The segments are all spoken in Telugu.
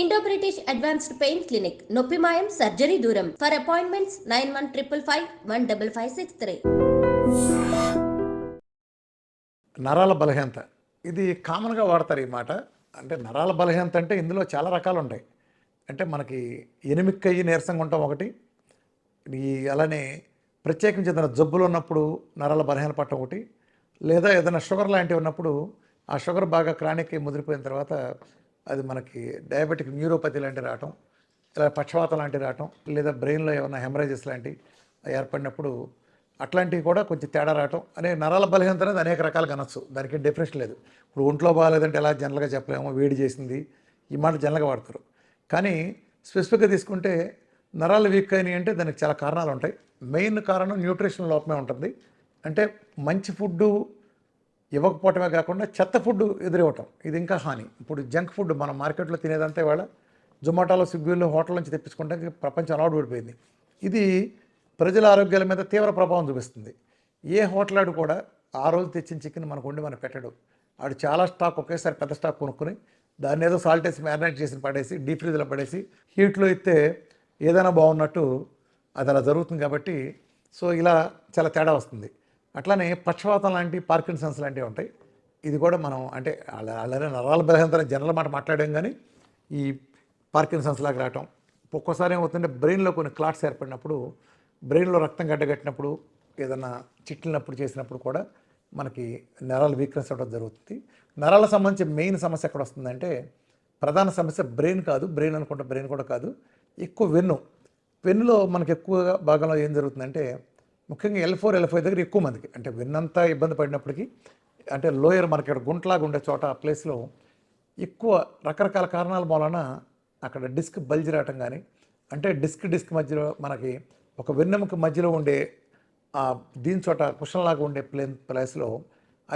Indo British advanced pain clinic నొప్పి మాయం సర్జరీ దూరం ఫర్ అపాయింట్మెంట్స్ 9155515563. నరాల బలహీనత ఇది కామన్గా వాడతారు ఈ మాట. అంటే నరాల బలహీనత అంటే ఇందులో చాలా రకాలు ఉంటాయి. అంటే మనకి ఎనిమిక్కయ్యి నీరసంగా ఉంటాం ఒకటి, అలానే ప్రత్యేకించి ఏదైనా జబ్బులు ఉన్నప్పుడు నరాల బలహీన పట్టడం ఒకటి, లేదా ఏదైనా షుగర్ లాంటివి ఉన్నప్పుడు ఆ షుగర్ బాగా క్రానిక్ ముదిరిపోయిన తర్వాత అది మనకి డయాబెటిక్ న్యూరోపతి లాంటివి రావటం, ఇలా పక్షవాతం లాంటివి రావటం, లేదా బ్రెయిన్లో ఏమైనా హెమరేజెస్ లాంటివి ఏర్పడినప్పుడు అట్లాంటివి కూడా కొంచెం తేడా రావటం అనే నరాల బలహీనత అనేది అనేక రకాలుగా అనొచ్చు. దానికి డెఫినేషన్ లేదు. ఇప్పుడు ఒంట్లో బాగాలేదంటే ఎలా జనరల్గా చెప్పలేమో, వేడి చేసింది ఈ మాట జనరల్గా వాడతారు. కానీ స్పెసిఫిక్గా తీసుకుంటే నరాలు వీక్ అయినాయి అంటే దానికి చాలా కారణాలు ఉంటాయి. మెయిన్ కారణం న్యూట్రిషన్ లోపమే ఉంటుంది. అంటే మంచి ఫుడ్డు ఇవ్వకపోవటమే కాకుండా చెత్త ఫుడ్ ఎదురివ్వటం, ఇది ఇంకా హాని. ఇప్పుడు జంక్ ఫుడ్ మనం మార్కెట్లో తినేదంతా ఇవాళ జొమాటోలో, స్విగ్గీలో, హోటల్ నుంచి తెప్పించుకుంటే ప్రపంచం అలవాటు పడిపోయింది. ఇది ప్రజల ఆరోగ్యాల మీద తీవ్ర ప్రభావం చూపిస్తుంది. ఏ హోటల్ ఆడు కూడా ఆ రోజు తెచ్చిన చికెన్ మనకు వండి మనకు పెట్టడు. ఆడు చాలా స్టాక్ ఒకేసారి పెద్ద స్టాక్ కొనుక్కొని దాన్ని ఏదో సాల్ట్ వేసి మ్యారినేట్ చేసి పడేసి డీప్ ఫ్రిడ్జ్లో పడేసి హీట్లో ఇస్తే ఏదైనా బాగున్నట్టు అది అలా జరుగుతుంది. కాబట్టి సో ఇలా చాలా తేడా వస్తుంది. అట్లానే పక్షవాతం లాంటి, పార్కిన్సన్స్ లాంటివి ఉంటాయి. ఇది కూడా మనం అంటే అలానే నరాల బలహీనత జనరల్ మాట మాట్లాడాం, కానీ ఈ పార్కిన్సన్స్ లాగా రావటం ఒక్కోసారి ఏమవుతుంటే బ్రెయిన్లో కొన్ని క్లాట్స్ ఏర్పడినప్పుడు, బ్రెయిన్లో రక్తం గడ్డగట్టినప్పుడు, ఏదన్నా చిట్లినప్పుడు చేసినప్పుడు కూడా మనకి నరాల వీక్నెస్ అవ్వడం జరుగుతుంది. నరాలకు సంబంధించి మెయిన్ సమస్య ఎక్కడ వస్తుందంటే, ప్రధాన సమస్య బ్రెయిన్ కాదు, బ్రెయిన్ అనుకుంటే బ్రెయిన్ కూడా కాదు, ఎక్కువ వెన్నులో మనకి ఎక్కువగా భాగంలో ఏం జరుగుతుందంటే, ముఖ్యంగా L4, L5 దగ్గర ఎక్కువ మందికి అంటే వెన్నంతా ఇబ్బంది పడినప్పటికీ, అంటే లోయర్ మనకి ఇక్కడ గుంటలాగా ఉండే చోట ఆ ప్లేస్లో ఎక్కువ రకరకాల కారణాల మూలన అక్కడ డిస్క్ బల్జ్ రావటం కానీ, అంటే డిస్క్ మధ్యలో మనకి ఒక వెన్నెముక మధ్యలో ఉండే దీని చోట కుషన్లాగా ఉండే ప్లేస్లో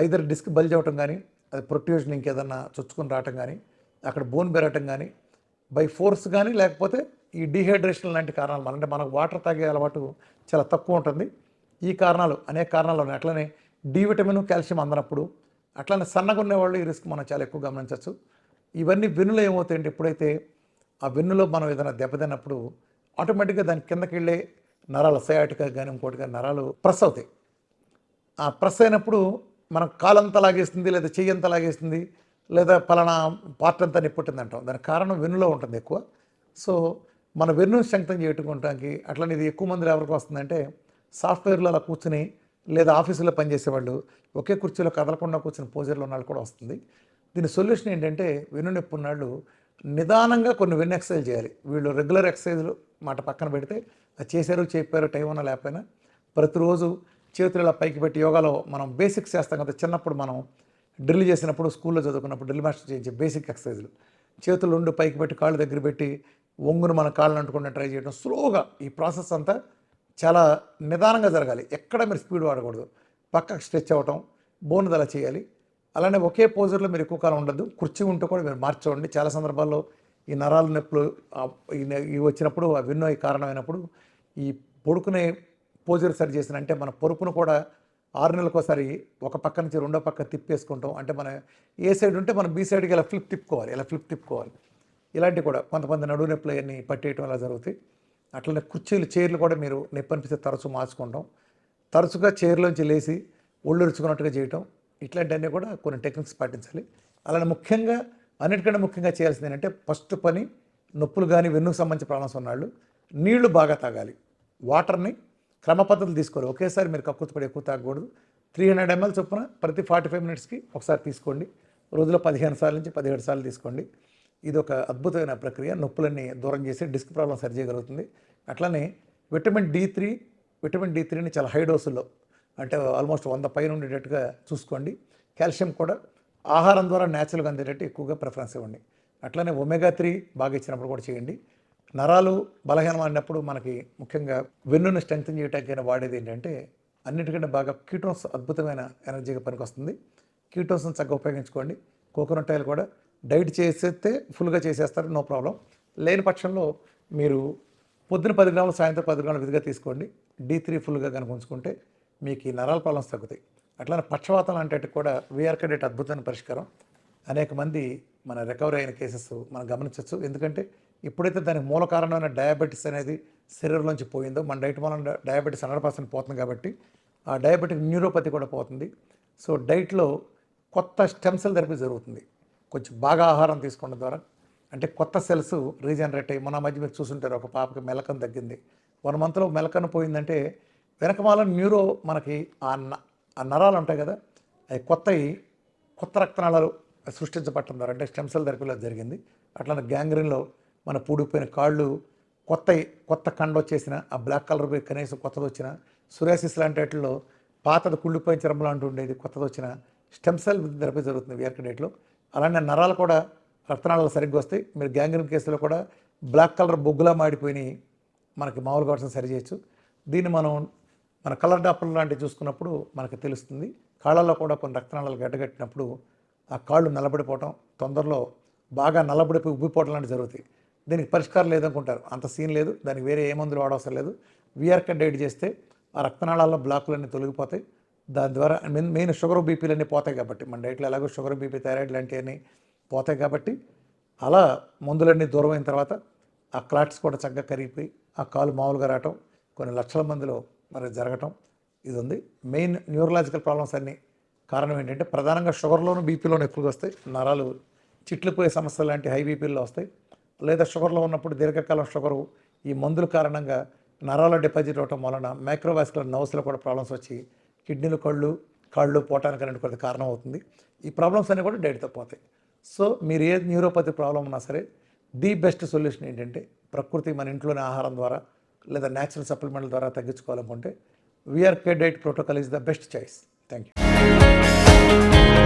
ఐదర్ డిస్క్ బల్జ్ అవ్వటం కానీ, అది ప్రొట్యూషన్ ఇంకేదన్నా చొచ్చుకొని రావటం కానీ, అక్కడ బోన్ పెరగటం కానీ బై ఫోర్స్ కానీ, లేకపోతే ఈ డీహైడ్రేషన్ లాంటి కారణాలు, అంటే మనకు వాటర్ తాగే అలవాటు చాలా తక్కువ ఉంటుంది. ఈ కారణాలు అనేక కారణాలు ఉన్నాయి. అట్లనే డి విటమిన్, కాల్షియం అందనప్పుడు, అట్లనే సన్నగా ఉండేవాళ్ళు ఈ రిస్క్ మనం చాలా ఎక్కువ గమనించవచ్చు. ఇవన్నీ వెన్నులో ఏమవుతాయంటే, ఎప్పుడైతే ఆ వెన్నులో మనం ఏదైనా దెబ్బతిన్నప్పుడు ఆటోమేటిక్గా దాని కిందకి వెళ్ళే నరాలు సయాటికా కానీ ఇంకోటి కానీ నరాలు ప్రెస్ అవుతాయి. ఆ ప్రెస్ అయినప్పుడు మనం కాలంతా లాగేస్తుంది, లేదా చెయ్యంతా లాగేస్తుంది, లేదా పలానా పార్ట్ అంతా నిప్పుట్టింది అంటాం. దానికి కారణం వెన్నులో ఉంటుంది ఎక్కువ. సో మన వెన్నును స్ట్రెంగ్తన్ చేయడానికి అట్లనే ఇది ఎక్కువ మంది ఎవరికి వస్తుందంటే, సాఫ్ట్వేర్లో అలా కూర్చుని లేదా ఆఫీసులో పనిచేసేవాళ్ళు ఒకే కుర్చీలో కదలకుండా కూర్చుని పోజర్లో ఉన్న వాళ్ళు కూడా వస్తుంది. దీని సొల్యూషన్ ఏంటంటే, వెన్ను నొప్పి ఉన్నాళ్ళు నిదానంగా కొన్ని వెన్ను ఎక్సర్సైజ్ చేయాలి. వీళ్ళు రెగ్యులర్ ఎక్సర్సైజ్లు మాట పక్కన పెడితే, అది చేశారు చెప్పారు టైం ఉన్నా లేకపోయినా ప్రతిరోజు చేతులు ఇలా పైకి పెట్టి, యోగాలో మనం బేసిక్స్ చేస్తాం కదా, చిన్నప్పుడు మనం డ్రిల్ చేసినప్పుడు స్కూల్లో చదువుకున్నప్పుడు డ్రిల్ మాస్టర్ చేయించే బేసిక్ ఎక్సర్సైజ్లు, చేతులు రెండు పైకి పెట్టి కాళ్ళు దగ్గర పెట్టి ఒంగును మన కాళ్ళని అంటుకుండా ట్రై చేయడం, స్లోగా ఈ ప్రాసెస్ అంతా చాలా నిదానంగా జరగాలి. ఎక్కడ మీరు స్పీడ్ వాడకూడదు. పక్కకు స్ట్రెచ్ అవ్వటం, బోన్ అలా చేయాలి. అలానే ఒకే పోజర్లో మీరు ఎక్కువ కాలం ఉండద్దు. కుర్చీ ఉంటే కూడా మీరు మార్చండి. చాలా సందర్భాల్లో ఈ నరాల నొప్పులు ఇవి వచ్చినప్పుడు, ఆ వెన్ను కారణమైనప్పుడు ఈ పడుకునే పోజర్ సరి చేసిన, అంటే మన పొరుపును కూడా 6 నెలలకోసారి ఒక పక్క నుంచి రెండో పక్క తిప్పేసుకుంటాం. అంటే మన ఏ సైడ్ ఉంటే మనం బీ సైడ్కి ఇలా ఫ్లిప్ తిప్పుకోవాలి. ఇలాంటివి కూడా కొంతమంది నడువు నొప్పులు అవన్నీ పట్టేయటం అలా జరుగుతాయి. అట్లనే చైర్లు కూడా మీరు నొప్పి అనిపిస్తే తరచూ మార్చుకుంటాం. తరచుగా చైర్లోంచి లేచి ఒళ్ళు రుచుకున్నట్టుగా చేయటం, ఇట్లాంటివన్నీ కూడా కొన్ని టెక్నిక్స్ పాటించాలి. అలానే అన్నిటికంటే ముఖ్యంగా చేయాల్సింది ఏంటంటే, ఫస్ట్ పని నొప్పులు కానీ వెన్నుకు సంబంధించిన ప్రాబ్లమ్స్ ఉన్నాళ్ళు నీళ్లు బాగా తాగాలి. వాటర్ని క్రమ పద్ధతులు తీసుకోవాలి. ఒకేసారి మీరు కక్కుతుపడి ఎక్కువ తాగకూడదు. 300 ml చొప్పున ప్రతి 45 minutesకి ఒకసారి తీసుకోండి. రోజులో 15 సార్లు నుంచి 17 సార్లు తీసుకోండి. ఇది ఒక అద్భుతమైన ప్రక్రియ. నొప్పులన్నీ దూరం చేసి డిస్క్ ప్రాబ్లం సరి చేయగలుగుతుంది. అట్లనే విటమిన్ D3ని చాలా హై డోసుల్లో, అంటే ఆల్మోస్ట్ 100 పైన ఉండేటట్టుగా చూసుకోండి. కాల్షియం కూడా ఆహారం ద్వారా న్యాచురల్గా అందేటట్టు ఎక్కువగా ప్రిఫరెన్స్ ఇవ్వండి. అట్లనే omega-3 బాగా ఇచ్చినప్పుడు కూడా చేయండి. నరాలు బలహీనమైనప్పుడు మనకి ముఖ్యంగా వెన్నును స్ట్రెంగ్తన్ చేయడానికైనా వాడేది ఏంటంటే, అన్నిటికంటే బాగా కీటోన్స్ అద్భుతమైన ఎనర్జీగా పనికొస్తుంది. కీటోన్స్ని చక్కగా ఉపయోగించుకోండి. కోకోనట్ ఆయిల్ కూడా డైట్ చేసేస్తే ఫుల్గా చేసేస్తారు, నో ప్రాబ్లం. లేని పక్షంలో మీరు పొద్దున 10 గ్రాములు, సాయంత్రం 10 గ్రాములు విధిగా తీసుకోండి. D3 ఫుల్గా కనుక ఉంచుకుంటే మీకు ఈ నరాల ప్రాబ్లమ్స్ తగ్గుతాయి. అట్లానే పక్షవాతం లాంటి కూడా వీఆర్కే డేట్ అద్భుతమైన పరిష్కారం. అనేక మంది మన రికవరీ అయిన కేసెస్ మనం గమనించవచ్చు. ఎందుకంటే ఎప్పుడైతే దానికి మూల కారణమైన డయాబెటీస్ అనేది శరీరంలోంచి పోయిందో, మన డైట్ వల్ల డయాబెటీస్ 100% పోతుంది కాబట్టి ఆ డయాబెటిక్ న్యూరోపతి కూడా పోతుంది. సో డైట్లో కొత్త స్టెమ్ సెల్ థెరపీ జరుగుతుంది కొంచెం బాగా ఆహారం తీసుకోవడం ద్వారా. అంటే కొత్త సెల్స్ రీజనరేట్ అయ్యి, మొన్న మధ్య మీరు చూసుంటారు ఒక పాపకి మెలకన్ తగ్గింది. 1 మంత్లో మెలకన్ పోయిందంటే వెనకమాల న్యూరో మనకి ఆ నరాలు ఉంటాయి కదా, అవి కొత్త రక్తనాళాలు సృష్టించబడటం ద్వారా అంటే స్టెమ్ సెల్ థెరపీలో జరిగింది. అట్లానే గ్యాంగ్రీన్లో మన పూడిపోయిన కాళ్ళు కొత్త కండ వచ్చేసిన, ఆ బ్లాక్ కలర్ పోయి కనీసం కొత్తది వచ్చిన, సురాసిస్ లాంటి వాటిల్లో పాతది కుళ్ళిపోయిన చర్మం లాంటి ఉండేది కొత్తది వచ్చిన స్టెమ్ సెల్ థెరపీ జరుగుతుంది విఆర్కే డైట్లో. అలానే నరాలు కూడా రక్తనాళాలు సరిగ్గా వస్తాయి. మీరు గ్యాంగ్రీన్ కేసులో కూడా బ్లాక్ కలర్ బొగ్గులా మాడిపోయినాయి మనకి మామూలుగా వర్షం సరి చేయొచ్చు. దీన్ని మన కలర్ డాప్లర్ లాంటివి చూసుకున్నప్పుడు మనకు తెలుస్తుంది. కాళ్ళల్లో కూడా కొన్ని రక్తనాళాలు గడ్డగట్టినప్పుడు ఆ కాళ్ళు నల్లబడిపోవటం, తొందరలో బాగా నల్లబడిపోయి ఉబ్బిపోవటం లాంటివి జరుగుతాయి. దీనికి పరిష్కారం లేదనుకుంటారు, అంత సీన్ లేదు, దానికి వేరే ఏ మందులు వాడవసరం లేదు. విఆర్కే డైట్ చేస్తే ఆ రక్తనాళాల్లో బ్లాకులన్నీ తొలగిపోతాయి. దాని ద్వారా మెయిన్ షుగర్ బీపీలన్నీ పోతాయి కాబట్టి, మన డైట్లో ఎలాగో షుగర్ బీపీ థైరాయిడ్ లాంటివన్నీ పోతాయి కాబట్టి, అలా మందులన్నీ దూరం అయిన తర్వాత ఆ క్లాట్స్ కూడా చక్కగా కరిగిపోయి ఆ కాలు మామూలుగా రావటం కొన్ని లక్షల మందిలో మరి జరగటం ఇది ఉంది. మెయిన్ న్యూరలాజికల్ ప్రాబ్లమ్స్ అన్నీ కారణం ఏంటంటే ప్రధానంగా షుగర్లోను బీపీలోను ఎక్కువగా వస్తాయి. నరాలు చిట్లిపోయే సమస్యలు లాంటి హై బీపీల్లో వస్తాయి. లేదా షుగర్లో ఉన్నప్పుడు దీర్ఘకాలం షుగరు ఈ మందుల కారణంగా నరాల డిపాజిట్ అవటం వలన మైక్రోవాస్కులర్ నర్వ్స్లో కూడా ప్రాబ్లమ్స్ వచ్చి కిడ్నీలు కాళ్ళు పోవటానికి అనేది కొద్ది కారణం అవుతుంది. ఈ ప్రాబ్లమ్స్ అన్నీ కూడా డైట్తో పోతాయి. సో మీరు ఏ న్యూరోపతి ప్రాబ్లం ఉన్నా సరే ది బెస్ట్ సొల్యూషన్ ఏంటంటే ప్రకృతి మన ఇంట్లోనే ఆహారం ద్వారా లేదా న్యాచురల్ సప్లిమెంట్ల ద్వారా తగ్గించుకోవాలనుకుంటే VRK diet protocol is the best choice. Thank you.